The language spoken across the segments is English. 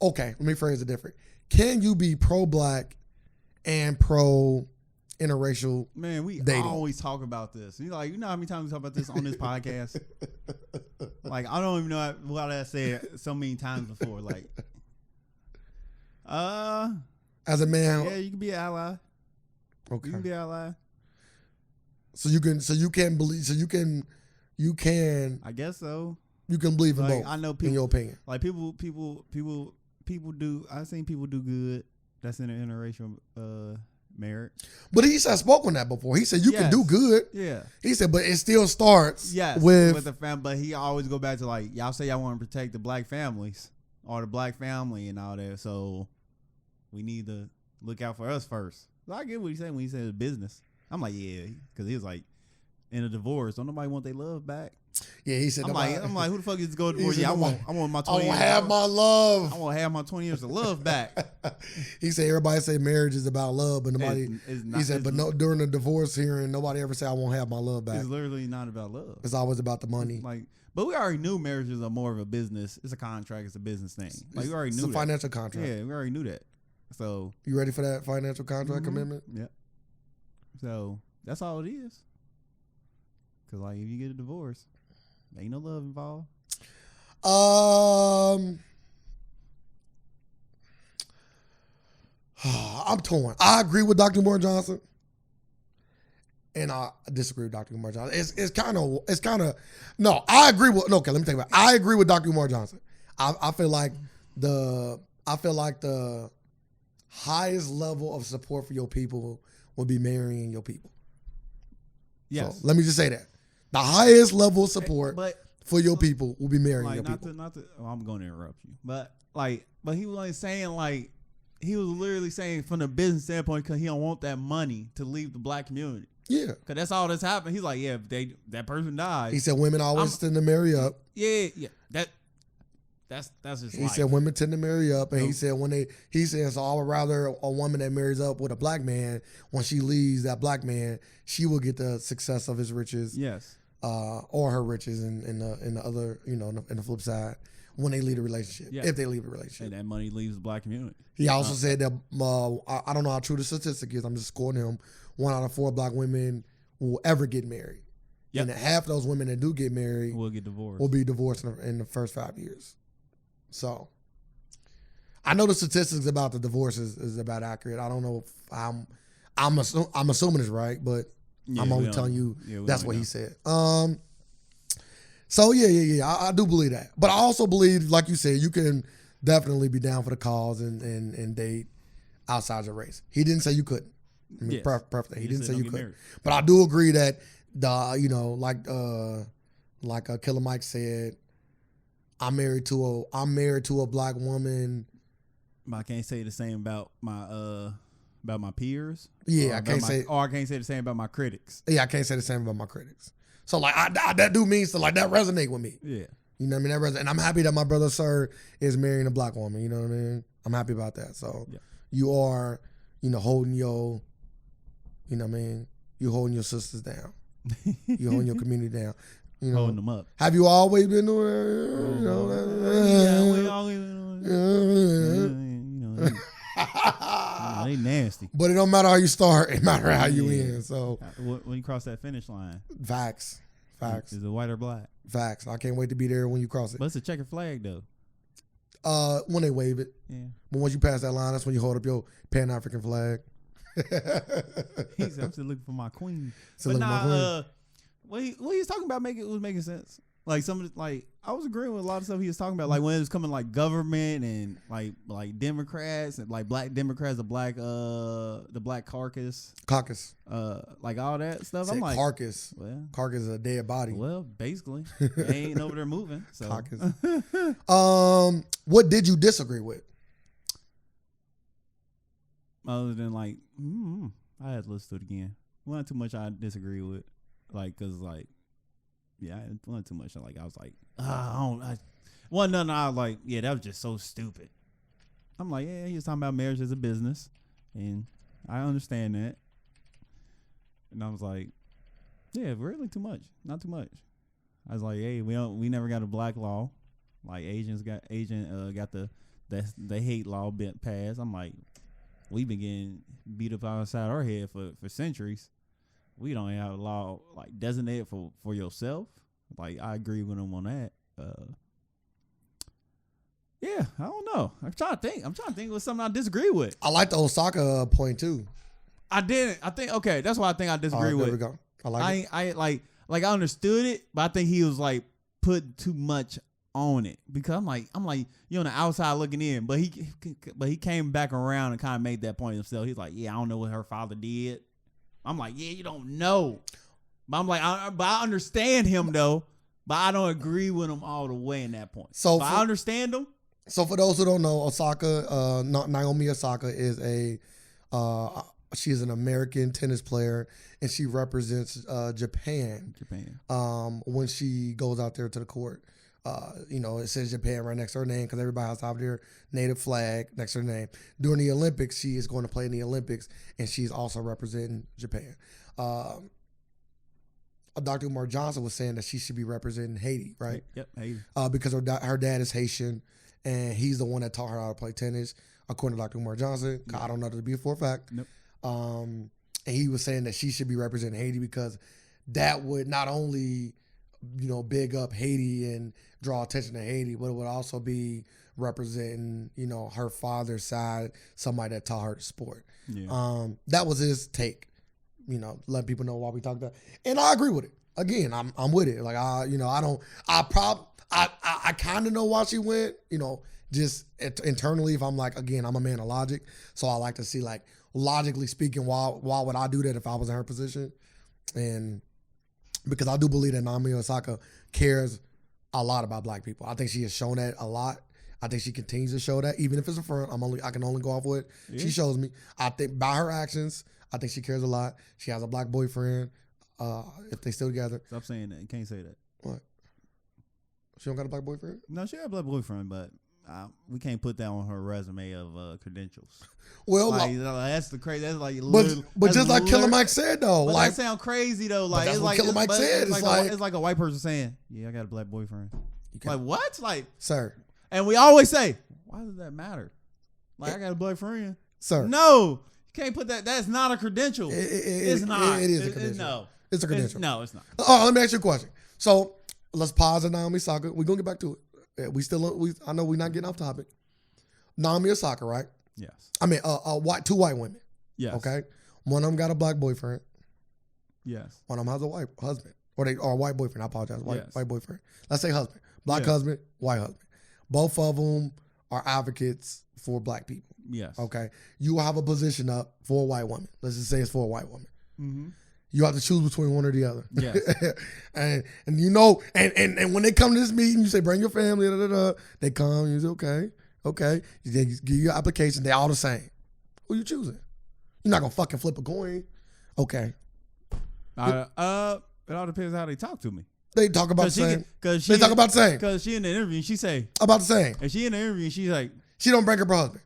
Okay, let me phrase it different. Can you be pro-black and pro-interracial Man, we dating? always talk about this. You know how many times we talk about this on this podcast? Like, I don't even know what I said so many times before. Like, as a man, yeah, you can be an ally. Okay. You can be an ally. So you can believe. I guess so. You can believe in like, both. I know people, in your opinion. Like people do. I've seen people do good. That's in an interracial marriage. But he said spoke on that before. He said you can do good. Yeah. He said, but it still starts with the family. But he always go back to like, y'all say y'all want to protect the black families or the black family and all that. So we need to look out for us first. So I get what he's saying when he said business. I'm like, yeah, because he was like, in a divorce, don't nobody want their love back. Yeah, he said. I'm like, who the fuck is to go to divorce? Yeah, I want my 20 years. I want to have my love. I want to have my 20 years of love back. He said everybody say marriage is about love, but nobody. He said, but no, during the divorce hearing, nobody ever say I won't have my love back. It's literally not about love. It's always about the money. But we already knew marriages are more of a business. It's a contract. It's a business thing. Like we already knew. It's a financial contract. Yeah, we already knew that. So you ready for that financial contract commitment? Yeah. So that's all it is. Cause like if you get a divorce, there ain't no love involved. I'm torn. I agree with Dr. Umar Johnson, and I disagree with Dr. Umar Johnson. It's kind of no. I agree with okay. Let me take it back. I agree with Dr. Umar Johnson. I feel like the highest level of support for your people will be marrying your people. Yes. So let me just say that. The highest level of support for your people will be marrying your people. I'm going to interrupt you. But he was like saying like, he was literally saying from the business standpoint because he don't want that money to leave the black community. Yeah. Because that's all that's happened. He's like, yeah, if that person dies. He said women always tend to marry up. Yeah. That's just he said women tend to marry up, and he said so I would rather a woman that marries up with a black man, when she leaves that black man, she will get the success of his riches, or her riches in the other, in the flip side, when they leave the relationship, if they leave the relationship, and that money leaves the black community. He also said that I don't know how true the statistic is. I'm just quoting him. 1 out of 4 black women will ever get married, and half of those women that do get married will get divorced. Will be divorced in the first 5 years. So, I know the statistics about the divorce is about accurate. I don't know if I'm assuming it's right, but I'm only telling you that's what he said. So I do believe that, but I also believe, like you said, you can definitely be down for the cause and date outside your race. He didn't say you couldn't. I mean, perfect. He didn't say you couldn't, but I do agree that like Killer Mike said. I'm married to a black woman. But I can't say the same about my peers. Yeah, I can't say the same about my critics. Yeah, I can't say the same about my critics. So like that do means to like that resonate with me. Yeah. You know what I mean? That resonate. And I'm happy that my brother Sir is marrying a black woman. You know what I mean? I'm happy about that. So you are, holding your, you know what I mean? You're holding your sisters down. You're holding your community down. Holding them up. Have you always been doing that? We always been doing that. They nasty. But it don't matter how you start. It matters how you end. So when you cross that finish line. Facts. Is it white or black? Facts. I can't wait to be there when you cross it. But it's a checkered flag though. When they wave it. Yeah. But once you pass that line, that's when you hold up your Pan-African flag. I'm still looking for my queen. What he was talking about was making sense. Like I was agreeing with a lot of stuff he was talking about. Like when it was coming like government and like Democrats and like black Democrats, the black caucus, like all that stuff. I'm like carcass. Well, carcass is a dead body. Well, basically, they ain't over there moving. So. Carcass. What did you disagree with? Other than like, I had to listen to it again. Wasn't too much I disagree with. Like, cause like, yeah, it wasn't too much. Like, I was like, I was like, yeah, that was just so stupid. I'm like, yeah, he was talking about marriage as a business, and I understand that. And I was like, yeah, really too much, not too much. I was like, hey, we never got a black law, like Asians got the the hate law been passed. I'm like, we've been getting beat up outside our head for centuries. We don't have a law like designated for yourself. Like, I agree with them on that. Yeah, I don't know. I'm trying to think of something I disagree with. I like the Osaka point too. I didn't. I think okay. That's why I think I disagree with. There we go. I like it. I like I understood it, but I think he was like putting too much on it because I'm like you're on the outside looking in, but he came back around and kind of made that point himself. He's like, yeah, I don't know what her father did. I'm like, yeah, you don't know, but I'm like, I understand him though, but I don't agree with him all the way in that point. So I understand him. So for those who don't know, Osaka, Naomi Osaka is she is an American tennis player, and she represents Japan. When she goes out there to the court, it says Japan right next to her name because everybody has to have their native flag next to her name. During the Olympics, she is going to play in the Olympics, and she's also representing Japan. Dr. Umar Johnson was saying that she should be representing Haiti, right? Yep, Haiti. Because her dad is Haitian, and he's the one that taught her how to play tennis, according to Dr. Umar Johnson. Yep. I don't know that to be for a fact. Nope. And he was saying that she should be representing Haiti because that would not only, big up Haiti and draw attention to Haiti, but it would also be representing, her father's side, somebody that taught her the sport. Yeah. That was his take, letting people know why we talked about it. And I agree with it. Again, I'm with it. Like, I kind of know why she went, just internally. If I'm like, again, I'm a man of logic. So I like to see, like, logically speaking, why would I do that if I was in her position? And because I do believe that Naomi Osaka cares a lot about black people. I think she has shown that a lot. I think she continues to show that, even if it's a front. I can only go off with it. Yeah. She shows me. I think by her actions, I think she cares a lot. She has a black boyfriend. If they still together. Stop saying that. You can't say that. What? She don't got a black boyfriend? No, she got a black boyfriend, but we can't put that on her resume of credentials. Well, that's the crazy. That's like, but just like Killer Mike said though, like that sound crazy though. Like that's what Killer Mike said. It's like a white person saying, "Yeah, I got a black boyfriend." Like what? Like, sir. And we always say, "Why does that matter?" Like, I got a black friend, sir. No, you can't put that. That's not a credential. It's not. It is a credential. No, it's a credential. No, it's not. Let me ask you a question. So let's pause on Naomi Osaka. We're gonna get back to it. I know we're not getting off topic. Naomi Osaka, right? Yes. I mean, two white women. Yes. Okay. One of them got a black boyfriend. Yes. One of them has a white husband, or a white boyfriend. I apologize. White boyfriend. Let's say husband. Black husband, white husband. Both of them are advocates for black people. Yes. Okay. You have a position up for a white woman. Let's just say it's for a white woman. Mm-hmm. You have to choose between one or the other. Yes. and and when they come to this meeting, you say, bring your family, they come, you say, okay. They give you your application, they all the same. Who you choosing? You're not gonna fucking flip a coin. Okay. It all depends how they talk to me. They talk about the same. They talk about the same. Because she in the interview, she say. About the same. And she in the interview, she's like. She don't bring her husband.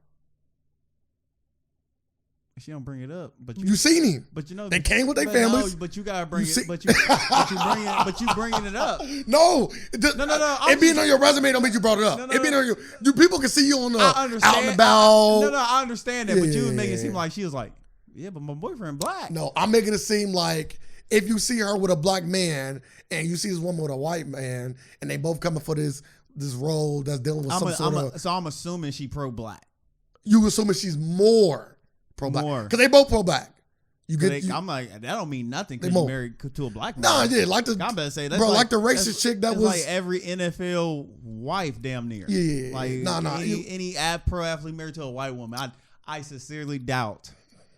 She don't bring it up, but you seen him. But they came with their families. No, but you gotta bring it. But you bringing it up. No. It being on your resume don't mean you brought it up. No, it being on you people can see you on the out and about. I understand that, but you was making it seem like she was like, yeah, but my boyfriend black. No, I'm making it seem like if you see her with a black man and you see this woman with a white man and they both coming for this role that's dealing with So I'm assuming she pro black. You assuming she's more pro-black. Because they both pro-black. I'm like, that don't mean nothing because you're married to a black man. Nah, yeah, like the I'm about to say that's like the racist chick that was like every NFL wife damn near. Yeah, like any pro athlete married to a white woman. I sincerely doubt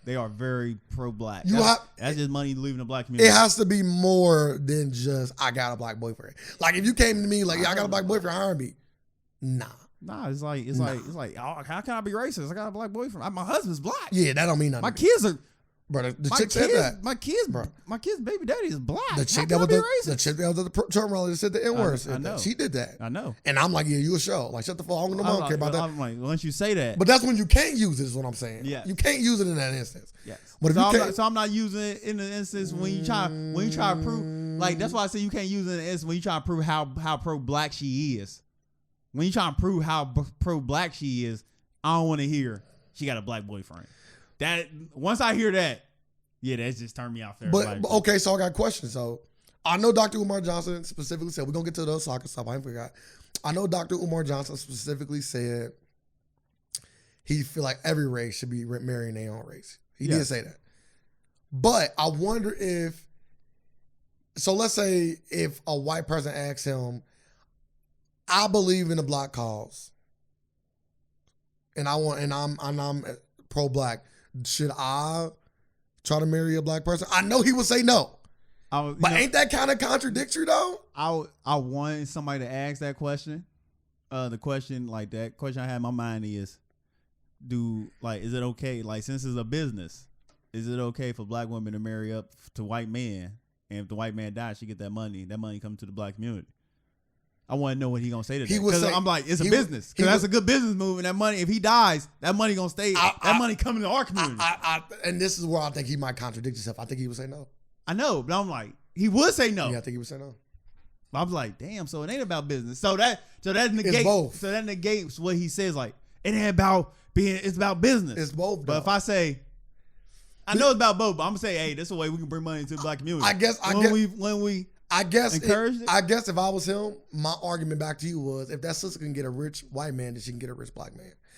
they are very pro-black. That's just money leaving the black community. It has to be more than just I got a black boyfriend. Like if you came to me like I got a black boyfriend, hire me. Nah, it's like, oh, how can I be racist? I got a black boyfriend. My husband's black. Yeah, that don't mean nothing. My kids are, bro. The chick said that. My kid's baby daddy is black. The chick that was the chick that was at the Trump rally that said the N word. I know. She did that. I know. And I'm like, yeah, you a show. Like, shut the fuck. I don't care about that. I'm like, once you say that, but that's when you can't use it. Is what I'm saying. Yeah, you can't use it in that instance. Yes. But so I'm not using it in the instance when you try to prove. Like that's why I say you can't use it in the instance when you try to prove how pro black she is. when you trying to prove how pro-black she is, I don't want to hear she got a black boyfriend. That once I hear that, yeah, that just turned me off there. But okay, so I got questions. So I know Dr. Umar Johnson specifically said, we're gonna get to those soccer stuff. I forgot. I know Dr. Umar Johnson specifically said he feel like every race should be marrying their own race. He did say that. But I wonder if, so let's say if a white person asks him, I believe in the black cause, and I'm pro-black, should I try to marry a black person? I know he would say no. But ain't that kind of contradictory though? I want somebody to ask that question. The question I have in my mind is, is it okay? Like, since it's a business, is it okay for black women to marry up to white men? And if the white man dies, she get that money. That money comes to the black community. I want to know what he gonna say to that. Because I'm like, it's a business. Because that's a good business move. And that money, if he dies, that money gonna stay. That money coming to our community. And this is where I think he might contradict himself. I think he would say no. I know, but I'm like, he would say no. Yeah, I think he would say no. I'm like, damn. So it ain't about business. So that negates. It's both. So that negates what he says. Like, it ain't about being. It's about business. It's both. But if I say, I know it's about both, but I'm gonna say, hey, this is a way we can bring money to the black community. I guess encourage it. I guess if I was him, my argument back to you was, if that sister can get a rich white man, then she can get a rich black man.